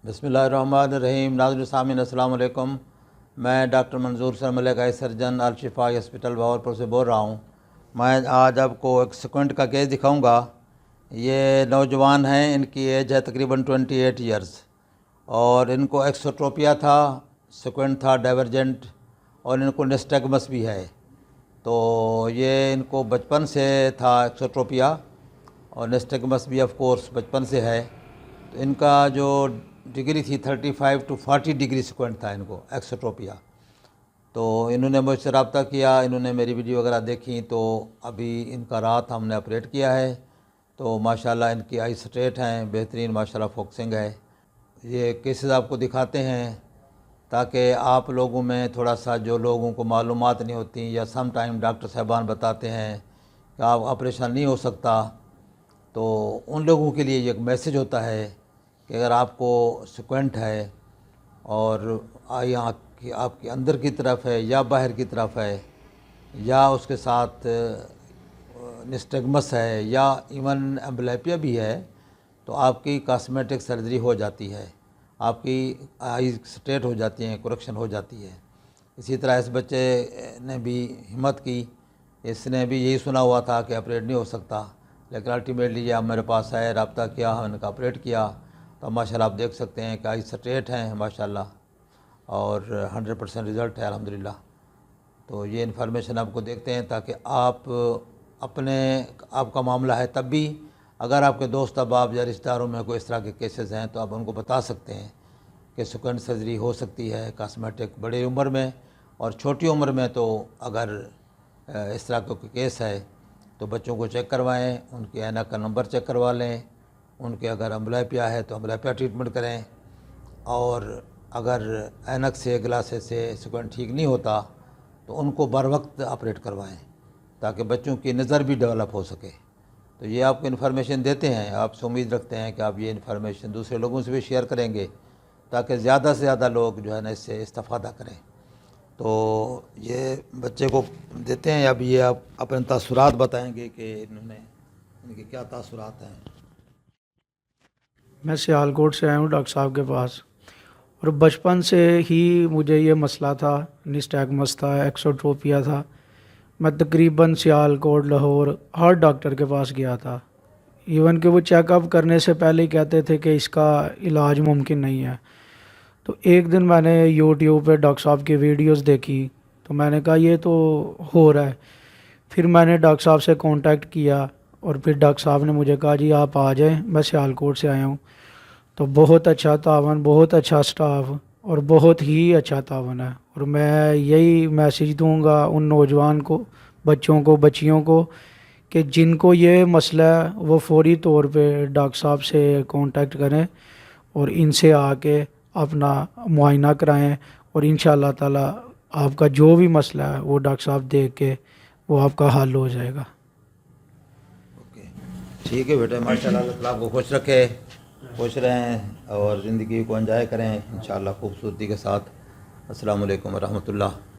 بسم اللہ الرحمن الرحیم۔ ناظرین سامعین السلام علیکم۔ میں ڈاکٹر منظور سر ملک آئی سرجن الشفا ہاسپٹل بہاولپور سے بول رہا ہوں۔ میں آج آپ کو ایک سیکوینٹ کا کیس دکھاؤں گا۔ یہ نوجوان ہیں، ان کی ایج ہے تقریباً 28 ایئرز اور ان کو ایکسوٹروپیا تھا، سیکوینٹ تھا ڈائیورجنٹ، اور ان کو نسٹیگمس بھی ہے۔ تو یہ ان کو بچپن سے تھا ایکسوٹروپیا، اور نسٹیگمس بھی آف کورس بچپن سے ہے۔ تو ان کا جو ڈگری تھی 35 to 40 ڈگری سیکوینٹ تھا ان کو ایکسوٹروپیا۔ تو انہوں نے مجھ سے رابطہ کیا، انہوں نے میری ویڈیو وغیرہ دیکھی، تو ابھی ان کا رات ہم نے آپریٹ کیا ہے۔ تو ماشاءاللہ ان کی آئی سٹریٹ ہیں، بہترین ماشاءاللہ فوکسنگ ہے۔ یہ کیسز آپ کو دکھاتے ہیں تاکہ آپ لوگوں میں تھوڑا سا، جو لوگوں کو معلومات نہیں ہوتی یا سم ٹائم ڈاکٹر صاحبان بتاتے ہیں کہ آپ آپریشن نہیں ہو سکتا، تو ان لوگوں کے لیے یہ ایک میسج ہوتا ہے کہ اگر آپ کو سیکوینٹ ہے اور آپ کے اندر کی طرف ہے یا باہر کی طرف ہے، یا اس کے ساتھ نسٹیگمس ہے یا ایون ایمبلیپیا بھی ہے، تو آپ کی کاسمیٹک سرجری ہو جاتی ہے، آپ کی آئی سٹریٹ ہو جاتی ہیں، کریکشن ہو جاتی ہے۔ اسی طرح اس بچے نے بھی ہمت کی، اس نے بھی یہی سنا ہوا تھا کہ آپریٹ نہیں ہو سکتا، لیکن الٹیمیٹلی یہ میرے پاس آئے، رابطہ کیا، ہم نے آپریٹ کیا۔ تو ماشاءاللہ آپ دیکھ سکتے ہیں کہ آئی سٹریٹ ہیں ماشاءاللہ، اور 100% رزلٹ ہے الحمدللہ۔ تو یہ انفارمیشن آپ کو دیکھتے ہیں تاکہ آپ کا معاملہ ہے تب بھی، اگر آپ کے دوست احباب یا رشتہ داروں میں کوئی اس طرح کے کیسز ہیں تو آپ ان کو بتا سکتے ہیں کہ سیکوینٹ سرجری ہو سکتی ہے کاسمیٹک، بڑی عمر میں اور چھوٹی عمر میں۔ تو اگر اس طرح کا کوئی کیس ہے تو بچوں کو چیک کروائیں، ان کے اینک کا نمبر چیک کروا لیں، ان کے اگر امبلیپیا ہے تو امبلیپیا ٹریٹمنٹ کریں، اور اگر اینک سے گلاسز سے سیکوینٹ ٹھیک نہیں ہوتا تو ان کو بر وقت آپریٹ کروائیں تاکہ بچوں کی نظر بھی ڈیولپ ہو سکے۔ تو یہ آپ کو انفارمیشن دیتے ہیں، آپ سے امید رکھتے ہیں کہ آپ یہ انفارمیشن دوسرے لوگوں سے بھی شیئر کریں گے تاکہ زیادہ سے زیادہ لوگ جو ہے نا اس سے استفادہ کریں۔ تو یہ بچے کو دیتے ہیں، اب یہ آپ اپنے تاثرات بتائیں گے کہ ان کے کیا تاثرات ہیں۔ میں سیالکوٹ سے آیا ہوں ڈاکٹر صاحب کے پاس، اور بچپن سے ہی مجھے یہ مسئلہ تھا، نسٹیگمس تھا، ایکسوٹروپیا تھا۔ میں تقریباً سیالکوٹ، لاہور ہر ڈاکٹر کے پاس گیا تھا، ایون کہ وہ چیک اپ کرنے سے پہلے ہی کہتے تھے کہ اس کا علاج ممکن نہیں ہے۔ تو ایک دن میں نے یوٹیوب پہ ڈاکٹر صاحب کی ویڈیوز دیکھی، تو میں نے کہا یہ تو ہو رہا ہے۔ پھر میں نے ڈاکٹر صاحب سے کانٹیکٹ کیا، اور پھر ڈاکٹر صاحب نے مجھے کہا جی آپ آ جائیں، میں سیالکوٹ سے آیا ہوں۔ تو بہت اچھا تعاون، بہت اچھا سٹاف، اور بہت ہی اچھا تعاون ہے۔ اور میں یہی میسیج دوں گا ان نوجوان کو، بچوں کو، بچیوں کو، کہ جن کو یہ مسئلہ ہے وہ فوری طور پہ ڈاکٹر صاحب سے کانٹیکٹ کریں اور ان سے آ کے اپنا معائنہ کرائیں، اور انشاءاللہ تعالی آپ کا جو بھی مسئلہ ہے وہ ڈاکٹر صاحب دیکھ کے وہ آپ کا حل ہو جائے گا۔ اوکے، ٹھیک ہے بیٹے، ماشاءاللہ اللہ تعالیٰ آپ کو خوش رکھے، خوش رہیں اور زندگی کو انجوائے کریں انشاءاللہ خوبصورتی کے ساتھ۔ السلام علیکم ورحمۃ اللہ۔